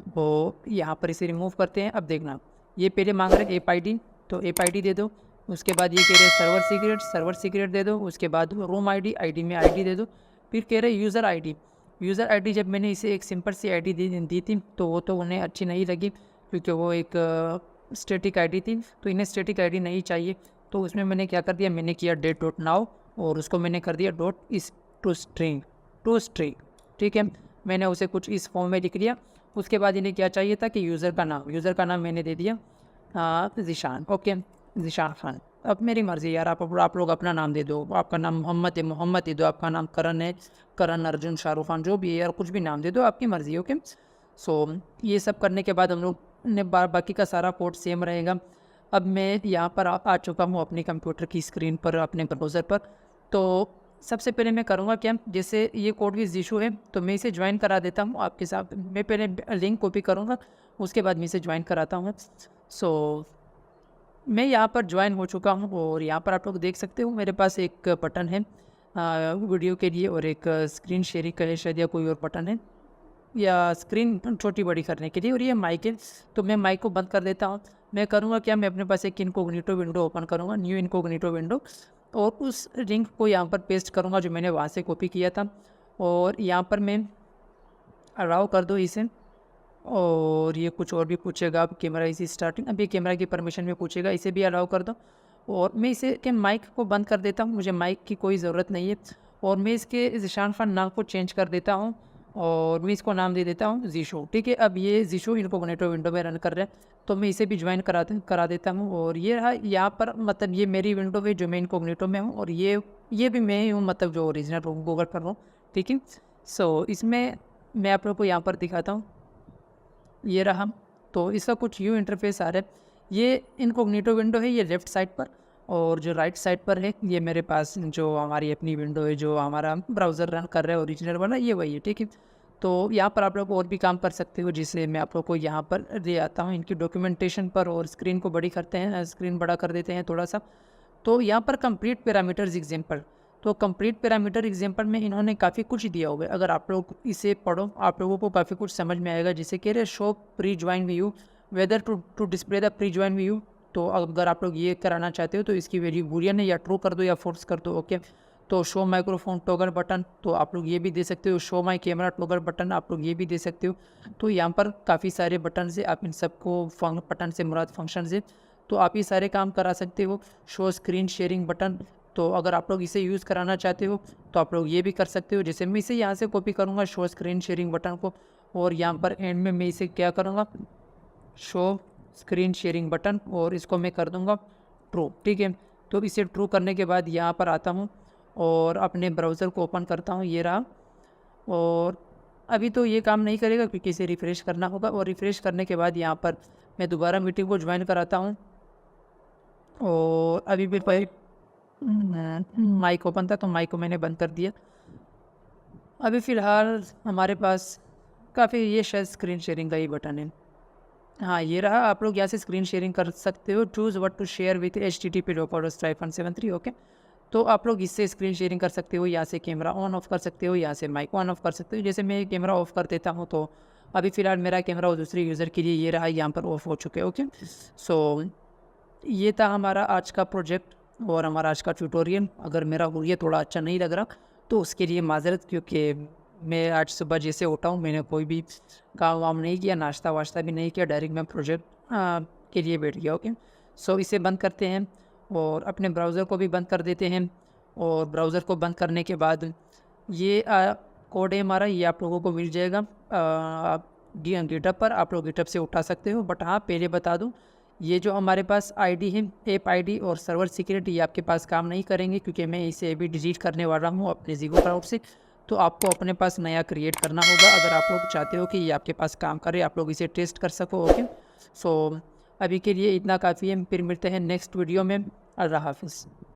वो यहाँ पर इसे रिमूव करते हैं। अब देखना, ये पहले मांग रहे ऐप आईडी, तो ऐप आईडी दे दो। उसके बाद ये कह रहे हैं सर्वर सीक्रेट दे दो। उसके बाद रूम आईडी, आईडी में आईडी दे दो। फिर कह रहे यूज़र आईडी। यूज़र आईडी जब मैंने इसे एक सिंपल सी आईडी दी थी तो वो तो उन्हें अच्छी नहीं लगी, क्योंकि वो एक स्टैटिक आईडी थी, तो इन्हें स्टैटिक आईडी नहीं चाहिए। तो उसमें मैंने क्या कर दिया, मैंने किया date.now और उसको मैंने कर दिया टू स्ट्रिंग। ठीक है, मैंने उसे कुछ इस फॉर्म में लिख लिया। उसके बाद इन्हें क्या चाहिए था कि यूज़र का नाम मैंने दे दिया ज़ीशान। ओके, ज़ीशान खान। अब मेरी मर्ज़ी यार, आप लोग अपना नाम दे दो। आपका नाम मोहम्मद है, मोहम्मद दे दो। आपका नाम करण है, करण अर्जुन शाहरुख खान, जो भी है यार, कुछ भी नाम दे दो, आपकी मर्ज़ी। ओके, सो ये सब करने के बाद हम लोग ने बाकी का सारा कोड सेम रहेगा। अब मैं यहाँ पर आ चुका हूँ अपने कंप्यूटर की स्क्रीन पर, अपने ब्राउज़र पर। तो सबसे पहले मैं करूँगा क्या, जैसे ये कोड भी इशू है तो मैं इसे ज्वाइन करा देता हूँ आपके साथ। मैं पहले लिंक कॉपी करूँगा, उसके बाद मैं इसे ज्वाइन कराता हूँ। सो मैं यहाँ पर ज्वाइन हो चुका हूँ और यहाँ पर आप लोग देख सकते हो मेरे पास एक बटन है वीडियो के लिए, और एक स्क्रीन शेयरिंग का है शायद, या कोई और बटन है, या स्क्रीन छोटी बड़ी करने के लिए, और ये माइक है। तो मैं माइक को बंद कर देता हूँ। मैं करूँगा क्या, मैं अपने पास एक इनकॉग्निटो विंडो ओपन करूँगा, न्यू इनकॉग्निटो विंडो, और उस लिंक को यहाँ पर पेस्ट करूँगा जो मैंने वहाँ से कॉपी किया था, और यहाँ पर मैं अलाउ कर दो इसे। और ये कुछ और भी पूछेगा, अब कैमरा इसी स्टार्टिंग, अभी कैमरा की परमिशन में पूछेगा, इसे भी अलाउ कर दो। और मैं इसे के माइक को बंद कर देता हूँ, मुझे माइक की कोई ज़रूरत नहीं है। और मैं इसके ज़ीशान खान नाम को चेंज कर देता हूँ और मैं इसको नाम दे देता हूँ ज़ीशो। ठीक है, अब ये ज़ीशो इनकॉग्निटो विंडो में रन कर रहे हैं, तो मैं इसे भी ज्वाइन करा देता हूँ। और ये रहा यहाँ पर, मतलब ये मेरी विंडो है जो मैं इनकॉग्निटो में हूँ, और ये भी मैं ही हूँ, मतलब जो ओरिजिनल गूगल पर हूँ। ठीक है, सो इसमें मैं आप लोग को यहाँ पर दिखाता हूँ, ये रहा। तो इसका कुछ यूँ इंटरफेस आ रहा है। ये इनकॉग्निटो विंडो है, ये लेफ़्ट साइड पर, और जो राइट साइड पर है ये मेरे पास जो हमारी अपनी विंडो है, जो हमारा ब्राउज़र रन कर रहा है ओरिजिनल वाला, ये वही है। ठीक है, तो यहाँ पर आप लोग और भी काम कर सकते हो, जिसे मैं आप लोग को यहाँ पर ले आता हूँ इनकी डॉक्यूमेंटेशन पर, और स्क्रीन को बड़ी करते हैं, स्क्रीन बड़ा कर देते हैं थोड़ा सा। तो यहाँ पर कंप्लीट पैरामीटर्स एग्जाम्पल, तो कंप्लीट पैरामीटर एग्जाम्पल में इन्होंने काफ़ी कुछ दिया हुआ है। अगर आप लोग इसे पढ़ो, आप लोगों को काफ़ी कुछ समझ में आएगा। जैसे कह रहे show pre join view, whether to display the pre join view. तो अगर आप लोग ये कराना चाहते हो तो इसकी वैल्यू बूलियन है, या ट्रू कर दो या फोर्स कर दो। ओके, तो शो माइक्रोफोन टॉगल बटन, तो आप लोग ये भी दे सकते हो। Show my camera toggle button, आप लोग ये भी दे सकते हो। तो यहाँ पर काफ़ी सारे बटन से, आप इन सबको बटन से मुराद फंक्शन से, तो आप ये सारे काम करा सकते हो। शो स्क्रीन शेयरिंग बटन, तो अगर आप लोग इसे यूज़ कराना चाहते हो तो आप लोग ये भी कर सकते हो। जैसे मैं इसे यहाँ से कॉपी करूँगा शो स्क्रीन शेयरिंग बटन को, और यहाँ पर एंड में मैं इसे क्या करूँगा, शो स्क्रीन शेयरिंग बटन, और इसको मैं कर दूँगा ट्रू। ठीक है, तो इसे ट्रू करने के बाद यहाँ पर आता हूँ और अपने ब्राउज़र को ओपन करता हूँ, ये रहा। और अभी तो ये काम नहीं करेगा क्योंकि इसे रिफ़्रेश करना होगा, और रिफ़्रेश करने के बाद यहाँ पर मैं दोबारा मीटिंग को ज्वाइन कराता हूँ। और अभी भी माइक ओपन था तो माइक को मैंने बंद कर दिया। अभी फ़िलहाल हमारे पास काफ़ी, ये शायद स्क्रीन शेयरिंग का ही बटन है। हाँ, ये रहा। आप लोग यहाँ से स्क्रीन शेयरिंग कर सकते हो। Choose what to share with http://5.73। Okay, तो आप लोग इससे स्क्रीन शेयरिंग कर सकते हो। यहाँ से कैमरा ऑन ऑफ कर सकते हो, यहाँ से माइक ऑन ऑफ कर सकते हो। जैसे मैं कैमरा ऑफ कर देता हूँ तो अभी फ़िलहाल मेरा कैमरा और दूसरे यूज़र के लिए ये रहा, यहाँ पर ऑफ हो चुके। ओके, सो ये था हमारा आज का प्रोजेक्ट और हमारा आज का ट्यूटोरियल। अगर मेरा ये थोड़ा अच्छा नहीं लग रहा तो उसके लिए माज़रत, क्योंकि मैं आज सुबह जैसे उठा हूँ, मैंने कोई भी काम वाम नहीं किया, नाश्ता वाश्ता भी नहीं किया, डायरेक्ट मैं प्रोजेक्ट के लिए बैठ गया। ओके, सो इसे बंद करते हैं और अपने ब्राउज़र को भी बंद कर देते हैं। और ब्राउज़र को बंद करने के बाद ये कोड है हमारा, ये आप लोगों को मिल जाएगा गिटहब पर, आप लोग गिटहब से उठा सकते हो। बट हाँ, पहले बता दूँ, ये जो हमारे पास आईडी है, ऐप आईडी और सर्वर सिक्योरिटी, ये आपके पास काम नहीं करेंगे, क्योंकि मैं इसे अभी डिलीट करने वाला हूँ अपने ज़ीगो क्लाउड से। तो आपको अपने पास नया क्रिएट करना होगा अगर आप लोग चाहते हो कि ये आपके पास काम करे, आप लोग इसे टेस्ट कर सको। ओके, सो अभी के लिए इतना काफ़ी है, फिर मिलते हैं नेक्स्ट वीडियो में। अल्लाह हाफिज़।